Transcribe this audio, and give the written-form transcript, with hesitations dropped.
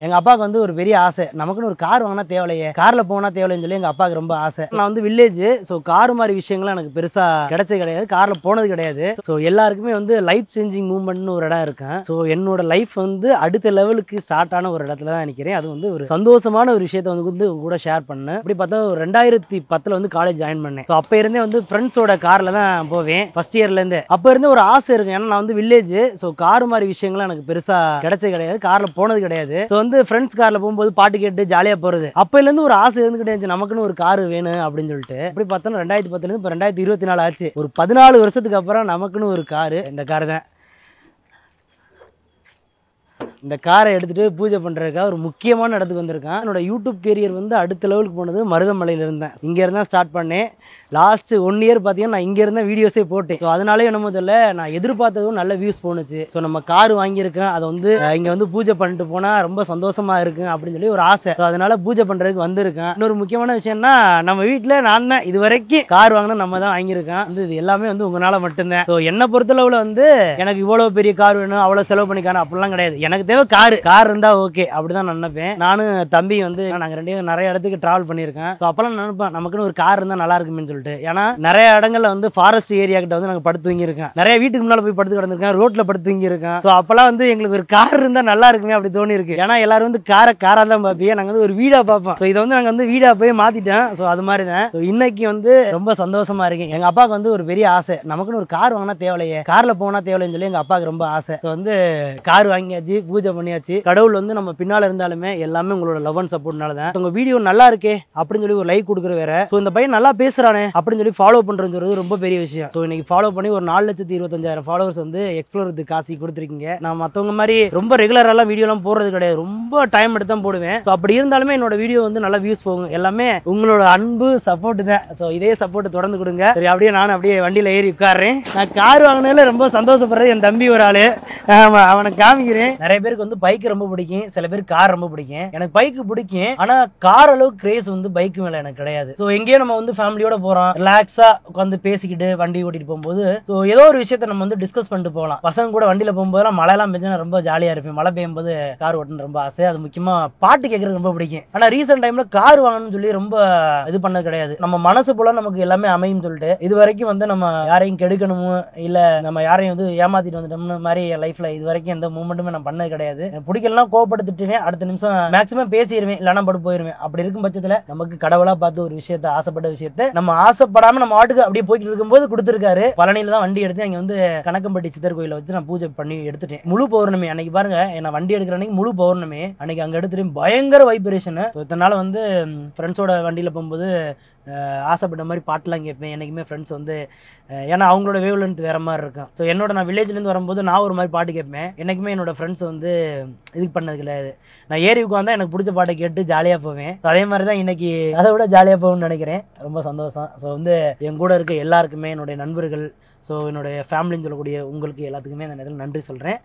எங்க அப்பாவுக்கு வந்து ஒரு பெரிய ஆசை. நமக்குன்னு ஒரு கார் வாங்கினா தேவையில்லையே, கார்ல போனா தேவையில்லைன்னு சொல்லி எங்க அப்பாவுக்கு ரொம்ப ஆசை. நான் வந்து வில்லேஜ், ஸோ கார் மாதிரி விஷயங்கள்லாம் எனக்கு பெருசா கிடைச்சது கிடையாது, கார்ல போனது கிடையாது. ஸோ எல்லாருக்குமே வந்து லைஃப் சேஞ்சிங் மூவ்மெண்ட்னு ஒரு இடம் இருக்கேன். ஸோ என்னோட லைஃப் வந்து அடுத்த லெவலுக்கு ஸ்டார்ட் ஆன ஒரு இடத்துல தான் நினைக்கிறேன். அது வந்து ஒரு சந்தோஷமான ஒரு விஷயத்தை வந்து உங்க கூட ஷேர் பண்ணேன். அப்படி பார்த்தா 2010 வந்து காலேஜ் ஜாயின் பண்ணேன். ஸோ அப்ப இருந்தே வந்து ஃப்ரெண்ட்ஸோட கார்ல தான் போவேன், ஃபர்ஸ்ட் இயர்ல இருந்து. அப்ப இருந்து ஒரு ஆசை இருக்கு, ஏன்னா நான் வந்து வில்லேஜ், ஸோ கார் மாதிரி விஷயங்கள்லாம் எனக்கு பெருசா கிடைச்சது கிடையாது, கார்ல போனது கிடையாது. ஸோ வந்து ஃப்ரெண்ட்ஸ் கார்ல போகும்போது பாட்டு கேட்டு ஜாலியா போறது, அப்பல இருந்து ஒரு ஆசை இருந்துகிட்டே இருந்துச்சு, நமக்குன்னு ஒரு கார் வேணும் அப்படின்னு சொல்லிட்டு. அப்படி பார்த்தோம்னா 2010 இருந்து இப்போ 2024 ஆச்சு. ஒரு 14 வருஷத்துக்கு அப்புறம் நமக்குன்னு ஒரு காரு, இந்த கார் தான். இந்த காரை எடுத்துட்டு பூஜை பண்றதுக்காக ஒரு முக்கியமான இடத்துக்கு வந்திருக்கேன். என்னோட யூடியூப் கேரியர் வந்து அடுத்த லெவலுக்கு போனது மருதமலையில இருந்தேன். இங்க இருந்தா ஸ்டார்ட் பண்ணேன். லாஸ்ட் 1 இயர் பார்த்தீங்கன்னா நான் இங்க இருந்த வீடியோஸே போட்டேன். ஸோ அதனாலே என்னமோ தெரியல, நான் எதிர்பார்த்ததும் நல்ல வியூஸ் போனுச்சு. ஸோ நம்ம கார் வாங்கியிருக்கேன், அதை வந்து இங்க வந்து பூஜை பண்ணிட்டு போனா ரொம்ப சந்தோஷமா இருக்கு அப்படின்னு சொல்லி ஒரு ஆசை. ஸோ அதனால பூஜை பண்றதுக்கு வந்திருக்கேன். இன்னொரு முக்கியமான விஷயம்னா, நம்ம வீட்டில் நான் தான் இது வரைக்கும் கார் வாங்கினா நம்ம தான் வாங்கியிருக்கேன். இது எல்லாமே வந்து உங்களால மட்டும்தான். ஸோ என்னை பொறுத்தளவுல வந்து எனக்கு இவ்வளவு பெரிய கார் வேணும், அவ்வளவு செலவு பண்ணிக்கான அப்படிலாம் கிடையாது. எனக்கு தேவை கார் இருந்தா ஓகே, அப்படிதான் நான் நினைப்பேன். நானும் தம்பி வந்து நாங்க 2 பேரும் நிறைய இடத்துக்கு டிராவல் பண்ணியிருக்கேன். ஸோ அப்பெல்லாம் நினைப்பேன் நமக்குன்னு ஒரு கார் இருந்தா நல்லா இருக்குமே சொல்லிட்டு. ஏன்னா நிறைய இடங்கள்ல வந்து ஃபாரஸ்ட் ஏரியா கிட்ட வந்து நாங்க படுத்து தூங்கி இருக்கேன், நிறைய வீட்டுக்கு முன்னால போய் படுத்து கிடந்திருக்கேன், ரோட்ல படுத்து தூங்கி இருக்கேன். ஸோ அப்பெல்லாம் வந்து எங்களுக்கு ஒரு கார் இருந்தா நல்லா இருக்குமே அப்படி தோணி இருக்கு. ஏன்னா எல்லாரும் வந்து காரா தான் பார்ப்பீங்க, நாங்க வந்து ஒரு வீடா பார்ப்போம். ஸோ இதை வந்து நாங்க வந்து வீடா போய் மாத்திட்டோம். ஸோ அது மாதிரி தான். ஸோ இன்னைக்கு வந்து ரொம்ப சந்தோஷமா இருக்கேன். எங்க அப்பாவுக்கு வந்து ஒரு பெரிய ஆசை, நமக்குன்னு ஒரு கார் வாங்கினா தேவையில்லையே, கார்ல போனா தேவையில்லைன்னு சொல்லி எங்க அப்பாவுக்கு ரொம்ப ஆசை. ஸோ வந்து கார் வாங்கியாச்சு, பூஜை பண்ணியாச்சு. கடவுள் வந்து நம்ம பின்னால இருந்தாலுமே எல்லாமே உங்களோட லவ் அண்ட் சப்போர்ட்னால தான். உங்க வீடியோ நல்லா இருக்கே அப்படின்னு சொல்லி ஒரு லைக் கொடுக்குற வேற, ஸோ இந்த பையன் நல்லா பேசுறானே அப்படின்னு சொல்லி ஃபாலோ பண்றது ரொம்ப பெரிய விஷயம். ஸோ இன்னைக்கு ஃபாலோ பண்ணி ஒரு 4,25,000 ஃபாலோவர்ஸ் வந்து எக்ஸ்ப்ளோர் காசி கொடுத்துருக்கீங்க. நான் மற்றவங்க மாதிரி ரொம்ப ரெகுலரெல்லாம் வீடியோலாம் போடுறது கிடையாது, ரொம்ப டைம் எடுத்து தான் போடுவேன். ஸோ அப்படி இருந்தாலுமே என்னோட வீடியோ வந்து நல்லா வியூஸ் போகும். எல்லாமே உங்களோட அன்பு சப்போர்ட் தான். ஸோ இதே சப்போர்ட் தொடர்ந்து கொடுங்க. சரி, அப்படியே நான் அப்படியே வண்டியில ஏறி உட்காடுறேன். நான் கார் வாங்கினதுல ரொம்ப சந்தோஷப்படுறது என் தம்பி ஒரு ஆளு. அவனை காமிக்கிறேன். நிறைய பேருக்கு வந்து பைக் ரொம்ப பிடிக்கும், சில பேர் கார் ரொம்ப பிடிக்கும். எனக்கு பைக் பிடிக்கும், ஆனா கார் அளவுக்கு கிரேஸ் வந்து பைக் மேல எனக்கு கிடையாது. ஸோ எங்கேயோ நம்ம வந்து ஃபேமிலியோட போறோம், ரிலாக்ஸா உட்காந்து பேசிக்கிட்டு வண்டி ஓட்டிட்டு போகும்போது ஸோ ஏதோ ஒரு விஷயத்த நம்ம வந்து டிஸ்கஸ் பண்ணிட்டு போகலாம். பசங்க கூட வண்டியில போகும்போது மழை எல்லாம் பெஞ்சா ரொம்ப ஜாலியா இருப்பேன். மழை பெய்யும் போது கார் ஓட்டணும் ரொம்ப ஆசை. அது முக்கியமா பாட்டு கேட்கறது ரொம்ப பிடிக்கும். ஆனா ரீசெண்ட் டைம்ல கார் வாங்கணும்னு சொல்லி ரொம்ப இது பண்ணது கிடையாது. நம்ம மனசு போல நமக்கு எல்லாமே அமையும் சொல்லிட்டு இது வரைக்கும் வந்து நம்ம யாரையும் கெடுக்கணுமோ இல்ல நம்ம யாரையும் வந்து ஏமாத்திட்டு வந்துட்டோம்னு மாதிரி லைஃப்ல இது வரைக்கும் எந்த மூமெண்ட்டுமே நான் பண்ணது கிடையாது. பிடிக்கலாம், கோவப்படுத்திட்டுவேன், அடுத்த நிமிஷம் மேக்ஸிமம் பேசிடுவேன், இல்லைன்னா பட்டு போயிருவேன். அப்படி இருக்கும் பட்சத்துல நமக்கு கடவுளா பார்த்து ஒரு விஷயத்த, ஆசைப்பட்ட விஷயத்த நம்ம ஆசைப்படாம நம்ம ஆட்டுக்கு அப்படியே போய்கிட்டு இருக்கும்போது கொடுத்துருக்காரு. பழனியில தான் வண்டி எடுத்து அங்க வந்து கணக்கம்பட்டி சித்தர் கோயில வச்சு நான் பூஜை பண்ணி எடுத்துட்டேன். முழு பௌர்ணமி அன்னைக்கு பாருங்க, என்ன வண்டி எடுக்கிற அன்னைக்கு முழு பௌர்ணமி அன்னைக்கு அங்க எடுத்துட்டு பயங்கர வைப்ரேஷன். இதனால வந்து ஃப்ரெண்ட்ஸோட வண்டியில போகும்போது ஆசைப்பட்ட மாதிரி பாட்டுலாம் கேட்பேன். என்னைக்குமே ஃப்ரெண்ட்ஸ் வந்து ஏன்னா அவங்களோட வேவ் லென்த் வேற மாதிரி இருக்கும். ஸோ என்னோட நான் வில்லேஜ்லேருந்து வரும்போது நான் ஒரு மாதிரி பாட்டு கேட்பேன். என்னைக்குமே என்னோட ஃப்ரெண்ட்ஸ் வந்து இதுக்கு பண்ணது கிடையாது. நான் ஏரி உட்காந்தா எனக்கு பிடிச்ச பாட்டை கேட்டு ஜாலியாக போவேன். அதே மாதிரி தான் இன்னைக்கு அதை விட ஜாலியாக போகும்னு நினைக்கிறேன். ரொம்ப சந்தோஷம். ஸோ வந்து என் கூட இருக்க எல்லாருக்குமே, என்னுடைய நண்பர்கள், ஸோ என்னுடைய ஃபேமிலின்னு சொல்லக்கூடிய உங்களுக்கு எல்லாத்துக்குமே அந்த நேரத்தில் நன்றி சொல்கிறேன்.